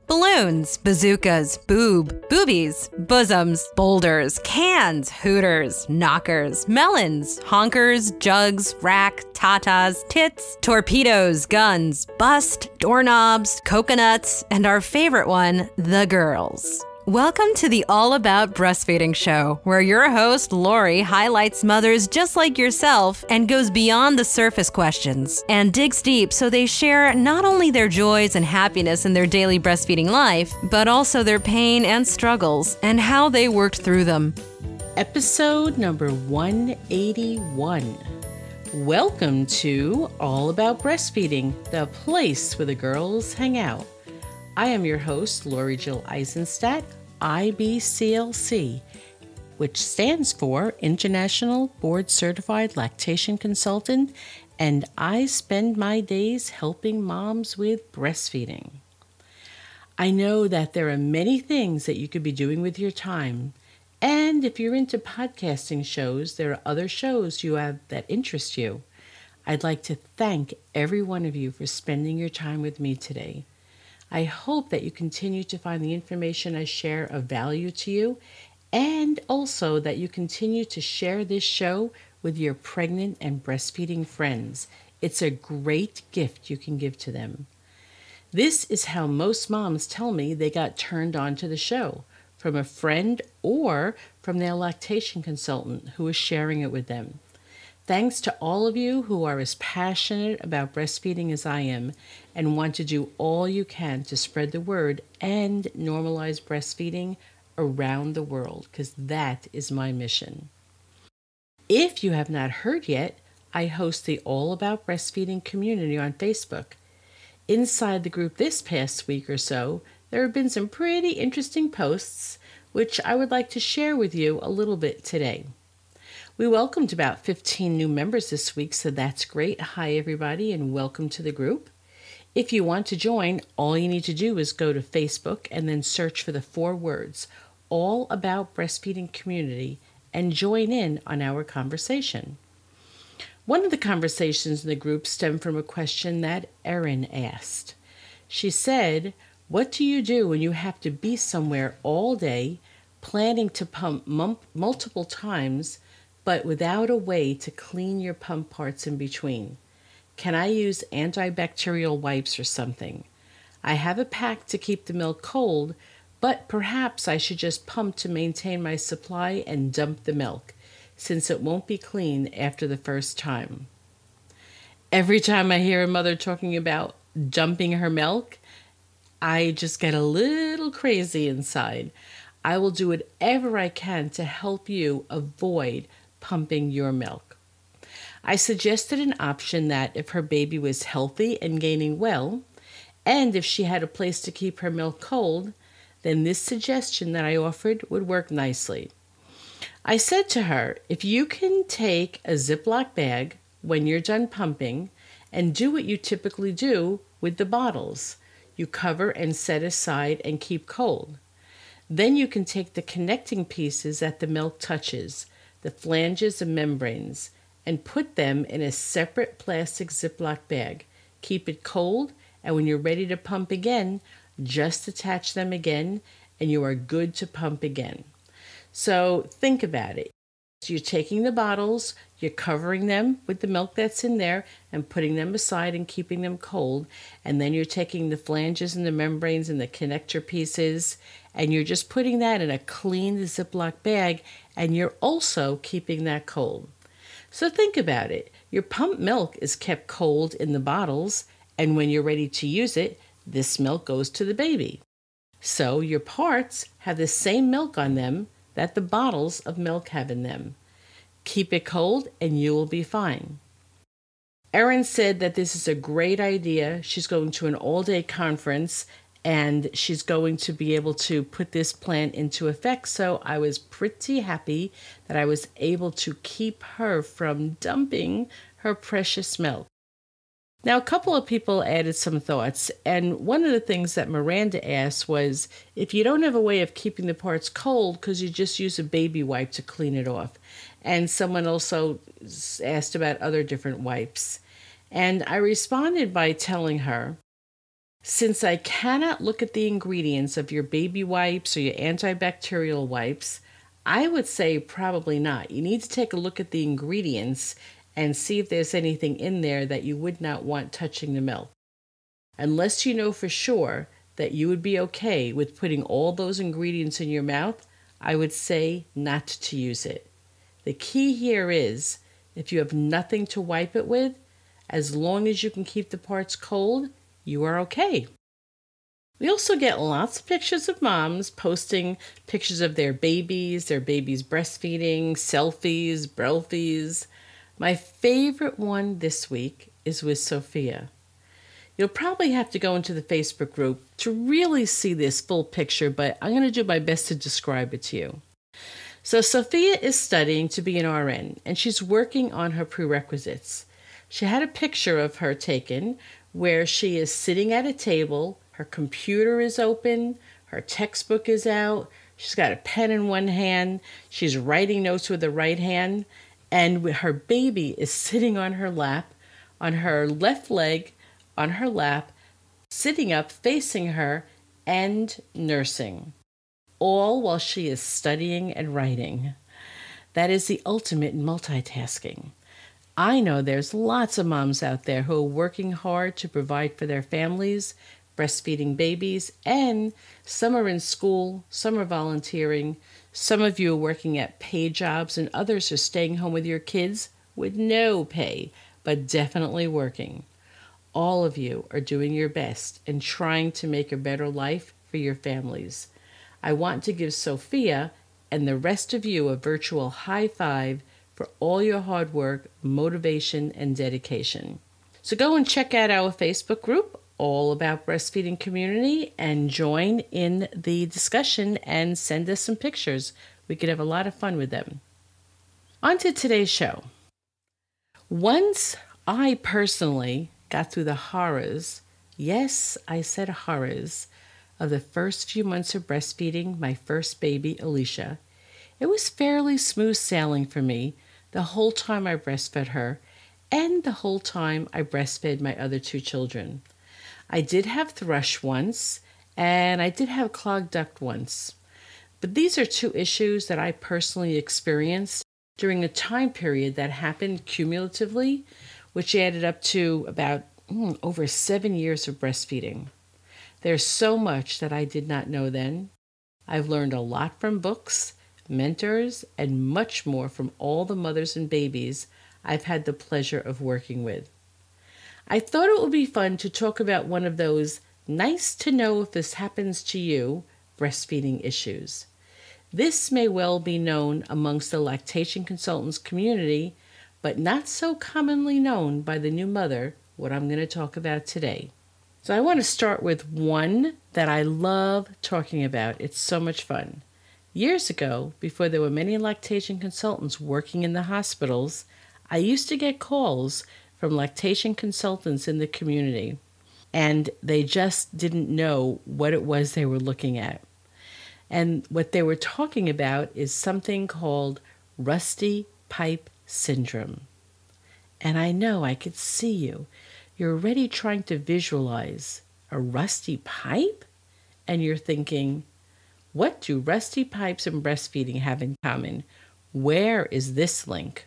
Balloons, bazookas, boobies, bosoms, boulders, cans, hooters, knockers, melons, honkers, jugs, rack, tatas, tits, torpedoes, guns, bust, doorknobs, coconuts, and our favorite one, the girls. Welcome to the All About Breastfeeding show, where your host, Lori, highlights mothers just like yourself and goes beyond the surface questions and digs deep so they share not only their joys and happiness in their daily breastfeeding life, but also their pain and struggles and how they worked through them. Episode number 181. Welcome to All About Breastfeeding, the place where the girls hang out. I am your host, Lori Jill Eisenstadt, IBCLC, which stands for International Board Certified Lactation Consultant, and I spend my days helping moms with breastfeeding. I know that there are many things that you could be doing with your time, and if you're into podcasting shows, there are other shows you have that interest you. I'd like to thank every one of you for spending your time with me today. I hope that you continue to find the information I share of value to you, and also that you continue to share this show with your pregnant and breastfeeding friends. It's a great gift you can give to them. This is how most moms tell me they got turned on to the show, from a friend or from their lactation consultant who is sharing it with them. Thanks to all of you who are as passionate about breastfeeding as I am and want to do all you can to spread the word and normalize breastfeeding around the world, because that is my mission. If you have not heard yet, I host the All About Breastfeeding community on Facebook. Inside the group this past week or so, there have been some pretty interesting posts, which I would like to share with you a little bit today. We welcomed about 15 new members this week, so that's great. Hi, everybody, and welcome to the group. If you want to join, all you need to do is go to Facebook and then search for the 4 words, All About Breastfeeding Community, and join in on our conversation. One of the conversations in the group stemmed from a question that Erin asked. She said, "What do you do when you have to be somewhere all day, planning to pump multiple times, but without a way to clean your pump parts in between? Can I use antibacterial wipes or something? I have a pack to keep the milk cold, but perhaps I should just pump to maintain my supply and dump the milk, since it won't be clean after the first time." Every time I hear a mother talking about dumping her milk, I just get a little crazy inside. I will do whatever I can to help you avoid pumping your milk. I suggested an option that if her baby was healthy and gaining well, and if she had a place to keep her milk cold, then this suggestion that I offered would work nicely. I said to her, if you can take a Ziploc bag when you're done pumping and do what you typically do with the bottles, you cover and set aside and keep cold. Then you can take the connecting pieces that the milk touches, the flanges and membranes, and put them in a separate plastic Ziploc bag. Keep it cold, and when you're ready to pump again, just attach them again, and you are good to pump again. So think about it. So you're taking the bottles, you're covering them with the milk that's in there and putting them aside and keeping them cold. And then you're taking the flanges and the membranes and the connector pieces, and you're just putting that in a clean Ziploc bag, and you're also keeping that cold. So think about it. Your pumped milk is kept cold in the bottles, and when you're ready to use it, this milk goes to the baby. So your parts have the same milk on them that the bottles of milk have in them. Keep it cold and you will be fine. Erin said that this is a great idea. She's going to an all-day conference and she's going to be able to put this plan into effect. So I was pretty happy that I was able to keep her from dumping her precious milk. Now, a couple of people added some thoughts, and one of the things that Miranda asked was, if you don't have a way of keeping the parts cold, because you just use a baby wipe to clean it off. And someone also asked about other different wipes. And I responded by telling her, Since I cannot look at the ingredients of your baby wipes or your antibacterial wipes, I would say probably not. You need to take a look at the ingredients and see if there's anything in there that you would not want touching the milk. Unless you know for sure that you would be okay with putting all those ingredients in your mouth, I would say not to use it. The key here is, if you have nothing to wipe it with, as long as you can keep the parts cold, you are okay. We also get lots of pictures of moms posting pictures of their babies breastfeeding, selfies, brelfies. My favorite one this week is with Sophia. You'll probably have to go into the Facebook group to really see this full picture, but I'm going to do my best to describe it to you. So Sophia is studying to be an RN, and she's working on her prerequisites. She had a picture of her taken where she is sitting at a table, her computer is open, her textbook is out, she's got a pen in one hand, she's writing notes with the right hand, and her baby is sitting on her lap, on her left leg, on her lap, sitting up facing her and nursing, all while she is studying and writing. That is the ultimate in multitasking. I know there's lots of moms out there who are working hard to provide for their families, breastfeeding babies, and some are in school, some are volunteering, some of you are working at paid jobs, and others are staying home with your kids with no pay, but definitely working. All of you are doing your best and trying to make a better life for your families. I want to give Sophia and the rest of you a virtual high five for all your hard work, motivation, and dedication. So go and check out our Facebook group, All About Breastfeeding Community, and join in the discussion and send us some pictures. We could have a lot of fun with them. On to today's show. Once I personally got through the horrors, yes, I said horrors, of the first few months of breastfeeding my first baby, Alicia, it was fairly smooth sailing for me the whole time I breastfed her and the whole time I breastfed my other two children. I did have thrush once, and I did have clogged duct once. But these are two issues that I personally experienced during a time period that happened cumulatively, which added up to about over 7 years of breastfeeding. There's so much that I did not know then. I've learned a lot from books, mentors, and much more from all the mothers and babies I've had the pleasure of working with. I thought it would be fun to talk about one of those nice to know if this happens to you breastfeeding issues. This may well be known amongst the lactation consultants community, but not so commonly known by the new mother, what I'm going to talk about today. So I want to start with one that I love talking about. It's so much fun. Years ago, before there were many lactation consultants working in the hospitals, I used to get calls from lactation consultants in the community, and they just didn't know what it was they were looking at. And what they were talking about is something called rusty pipe syndrome. And I know I could see you. You're already trying to visualize a rusty pipe, and you're thinking, what do rusty pipes and breastfeeding have in common? Where is this link?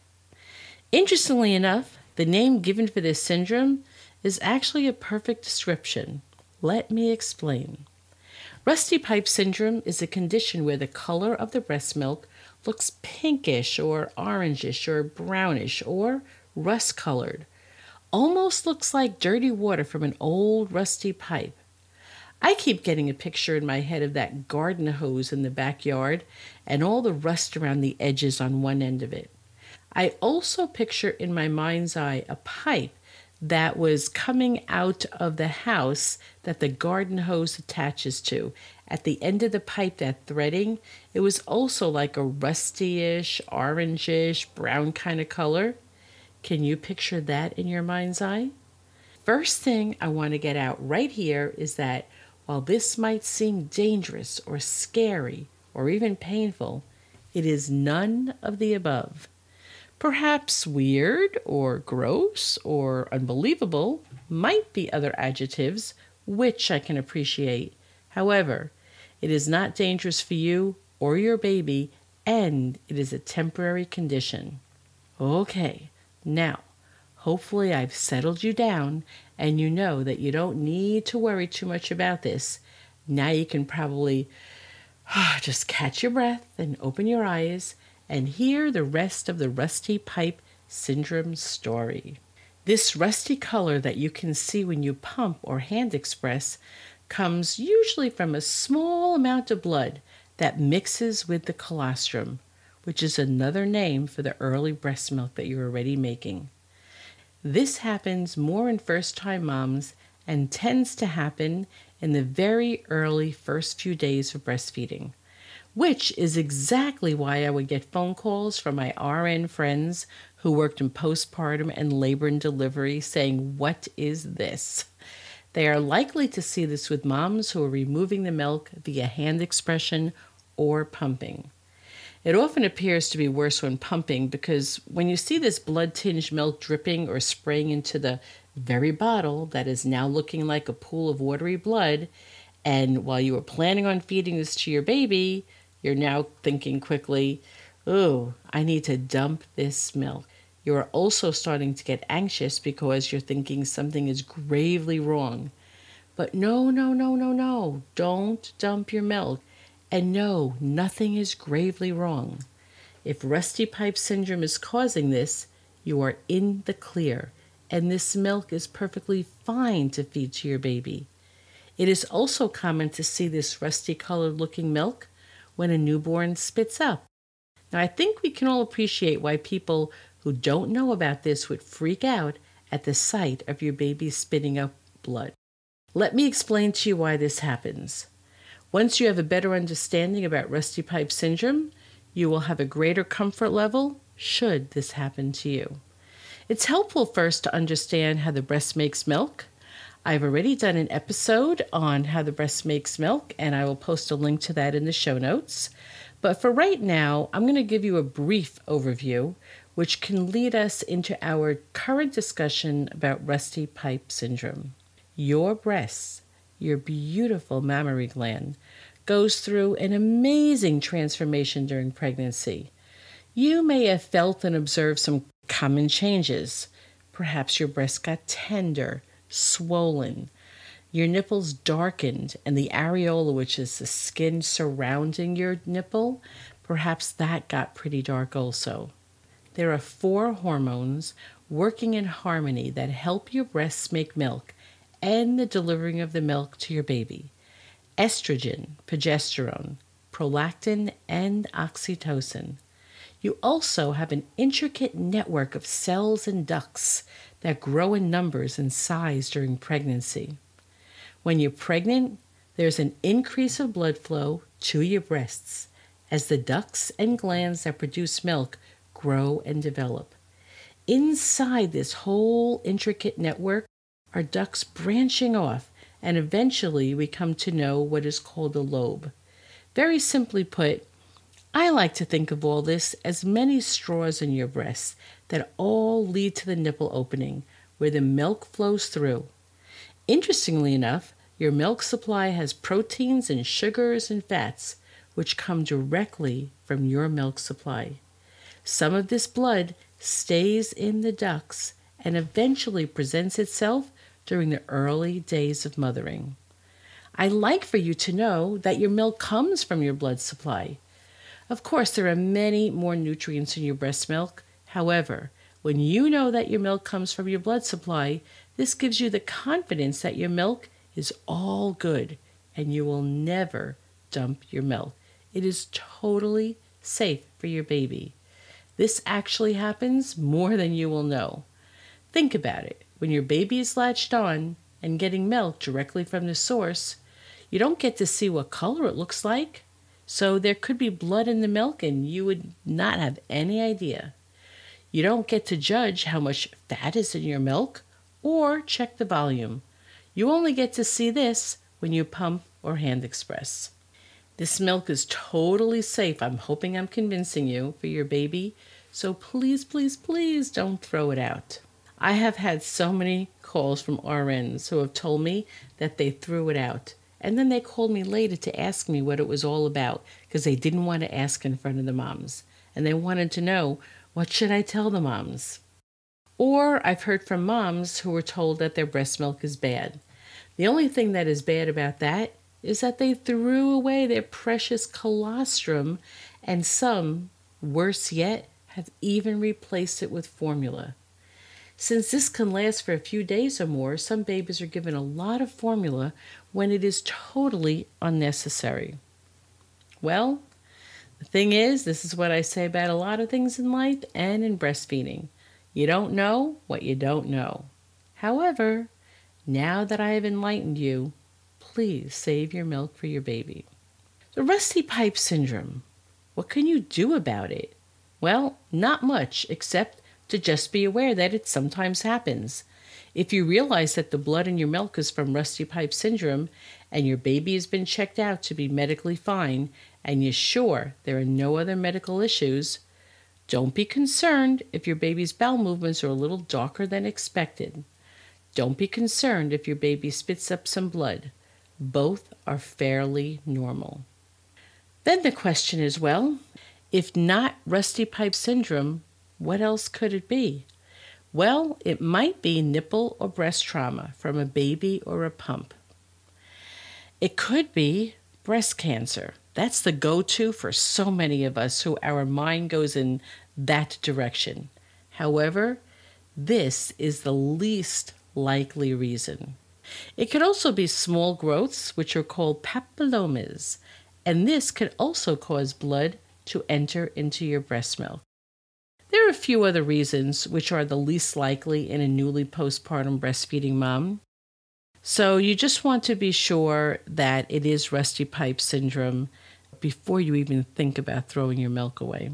Interestingly enough, the name given for this syndrome is actually a perfect description. Let me explain. Rusty pipe syndrome is a condition where the color of the breast milk looks pinkish or orangish or brownish or rust-colored. Almost looks like dirty water from an old rusty pipe. I keep getting a picture in my head of that garden hose in the backyard and all the rust around the edges on one end of it. I also picture in my mind's eye a pipe that was coming out of the house that the garden hose attaches to. At the end of the pipe, that threading, it was also like a rustyish, orangish, brown kind of color. Can you picture that in your mind's eye? First thing I want to get out right here is that while this might seem dangerous or scary or even painful, it is none of the above. Perhaps weird or gross or unbelievable might be other adjectives which I can appreciate. However, it is not dangerous for you or your baby, and it is a temporary condition. Okay, now, hopefully I've settled you down and you know that you don't need to worry too much about this. Now you can probably just catch your breath and open your eyes and hear the rest of the rusty pipe syndrome story. This rusty color that you can see when you pump or hand express comes usually from a small amount of blood that mixes with the colostrum, which is another name for the early breast milk that you're already making. This happens more in first-time moms and tends to happen in the very early first few days of breastfeeding, which is exactly why I would get phone calls from my RN friends who worked in postpartum and labor and delivery saying, "What is this?" They are likely to see this with moms who are removing the milk via hand expression or pumping. It often appears to be worse when pumping because when you see this blood-tinged milk dripping or spraying into the very bottle that is now looking like a pool of watery blood, and while you were planning on feeding this to your baby, you're now thinking quickly, "Oh, I need to dump this milk." You are also starting to get anxious because you're thinking something is gravely wrong. But no, don't dump your milk. And no, nothing is gravely wrong. If rusty pipe syndrome is causing this, you are in the clear, and this milk is perfectly fine to feed to your baby. It is also common to see this rusty colored looking milk when a newborn spits up. Now, I think we can all appreciate why people who don't know about this would freak out at the sight of your baby spitting up blood. Let me explain to you why this happens. Once you have a better understanding about rusty pipe syndrome, you will have a greater comfort level should this happen to you. It's helpful first to understand how the breast makes milk. I've already done an episode on how the breast makes milk, and I will post a link to that in the show notes. But for right now, I'm going to give you a brief overview, which can lead us into our current discussion about rusty pipe syndrome. Your breasts, your beautiful mammary gland, goes through an amazing transformation during pregnancy. You may have felt and observed some common changes. Perhaps your breast got tender, swollen, your nipples darkened, and the areola, which is the skin surrounding your nipple, perhaps that got pretty dark also. There are 4 hormones working in harmony that help your breasts make milk and the delivering of the milk to your baby: estrogen, progesterone, prolactin, and oxytocin. You also have an intricate network of cells and ducts that grow in numbers and size during pregnancy. When you're pregnant, there's an increase of blood flow to your breasts as the ducts and glands that produce milk grow and develop. Inside this whole intricate network are ducts branching off, and eventually we come to know what is called a lobe. Very simply put, I like to think of all this as many straws in your breasts that all lead to the nipple opening, where the milk flows through. Interestingly enough, your milk supply has proteins and sugars and fats, which come directly from your milk supply. Some of this blood stays in the ducts and eventually presents itself during the early days of mothering. I like for you to know that your milk comes from your blood supply. Of course, there are many more nutrients in your breast milk. However, when you know that your milk comes from your blood supply, this gives you the confidence that your milk is all good and you will never dump your milk. It is totally safe for your baby. This actually happens more than you will know. Think about it. When your baby is latched on and getting milk directly from the source, you don't get to see what color it looks like. So there could be blood in the milk and you would not have any idea. You don't get to judge how much fat is in your milk or check the volume. You only get to see this when you pump or hand express. This milk is totally safe. I'm hoping I'm convincing you for your baby. So please, please, please don't throw it out. I have had so many calls from RNs who have told me that they threw it out. And then they called me later to ask me what it was all about because they didn't want to ask in front of the moms. And they wanted to know, what should I tell the moms? Or I've heard from moms who were told that their breast milk is bad. The only thing that is bad about that is that they threw away their precious colostrum, and some, worse yet, have even replaced it with formula. Since this can last for a few days or more, some babies are given a lot of formula when it is totally unnecessary. Well, the thing is, this is what I say about a lot of things in life and in breastfeeding. You don't know what you don't know. However, now that I have enlightened you, please save your milk for your baby. The rusty pipe syndrome. What can you do about it? Well, not much, except to just be aware that it sometimes happens. If you realize that the blood in your milk is from rusty pipe syndrome and your baby has been checked out to be medically fine and you're sure there are no other medical issues, don't be concerned if your baby's bowel movements are a little darker than expected. Don't be concerned if your baby spits up some blood. Both are fairly normal. Then the question is, well, if not rusty pipe syndrome, what else could it be? Well, it might be nipple or breast trauma from a baby or a pump. It could be breast cancer. That's the go-to for so many of us who our mind goes in that direction. However, this is the least likely reason. It could also be small growths, which are called papillomas, and this could also cause blood to enter into your breast milk. There are a few other reasons which are the least likely in a newly postpartum breastfeeding mom. So you just want to be sure that it is rusty pipe syndrome before you even think about throwing your milk away.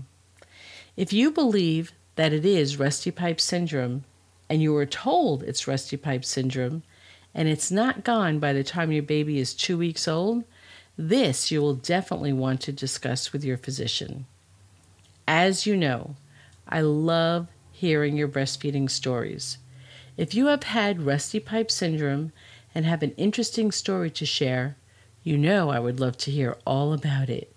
If you believe that it is rusty pipe syndrome and you were told it's rusty pipe syndrome and it's not gone by the time your baby is 2 weeks old, this you will definitely want to discuss with your physician. As you know, I love hearing your breastfeeding stories. If you have had rusty pipe syndrome and have an interesting story to share, you know I would love to hear all about it.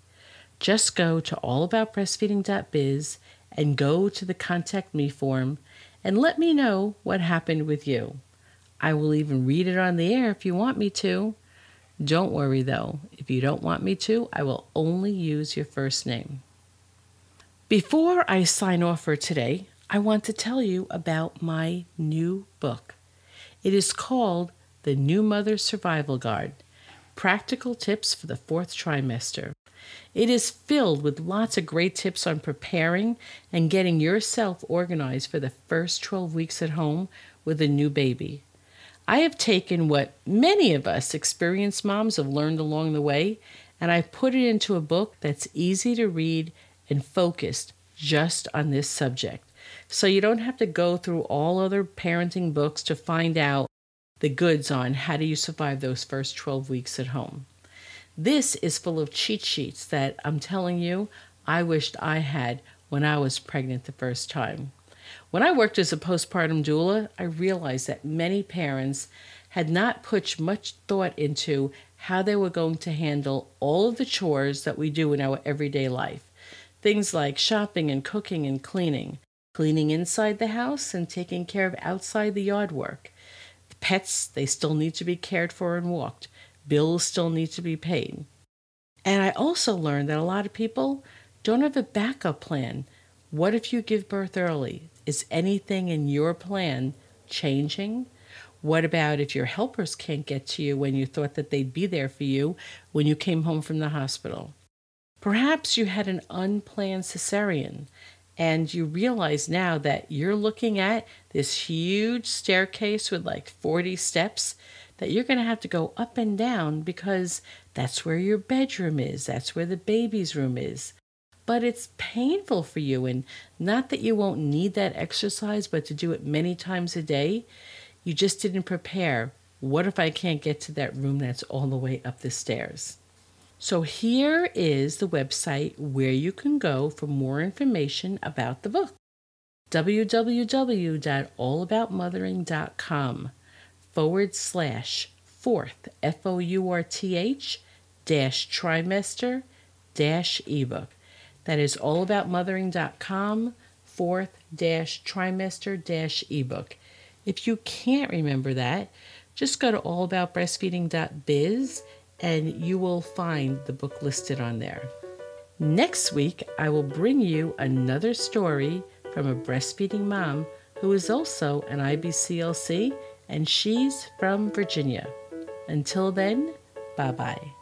Just go to allaboutbreastfeeding.biz and go to the Contact Me form and let me know what happened with you. I will even read it on the air if you want me to. Don't worry though, if you don't want me to, I will only use your first name. Before I sign off for today, I want to tell you about my new book. It is called The New Mother Survival Guide, Practical Tips for the Fourth Trimester. It is filled with lots of great tips on preparing and getting yourself organized for the first 12 weeks at home with a new baby. I have taken what many of us experienced moms have learned along the way, and I've put it into a book that's easy to read and focused just on this subject. So you don't have to go through all other parenting books to find out the goods on how do you survive those first 12 weeks at home. This is full of cheat sheets that I'm telling you I wished I had when I was pregnant the first time. When I worked as a postpartum doula, I realized that many parents had not put much thought into how they were going to handle all of the chores that we do in our everyday life. Things like shopping and cooking and cleaning inside the house and taking care of outside the yard work. The pets, they still need to be cared for and walked. Bills still need to be paid. And I also learned that a lot of people don't have a backup plan. What if you give birth early? Is anything in your plan changing? What about if your helpers can't get to you when you thought that they'd be there for you when you came home from the hospital? Perhaps you had an unplanned cesarean and you realize now that you're looking at this huge staircase with like 40 steps that you're going to have to go up and down because that's where your bedroom is. That's where the baby's room is. But it's painful for you, and not that you won't need that exercise, but to do it many times a day, you just didn't prepare. What if I can't get to that room that's all the way up the stairs? So here is the website where you can go for more information about the book. www.allaboutmothering.com/fourth, FOURTH, trimester ebook. That is allaboutmothering.com fourth trimester ebook. If you can't remember that, just go to allaboutbreastfeeding.biz and you will find the book listed on there. Next week, I will bring you another story from a breastfeeding mom who is also an IBCLC, and she's from Virginia. Until then, bye-bye.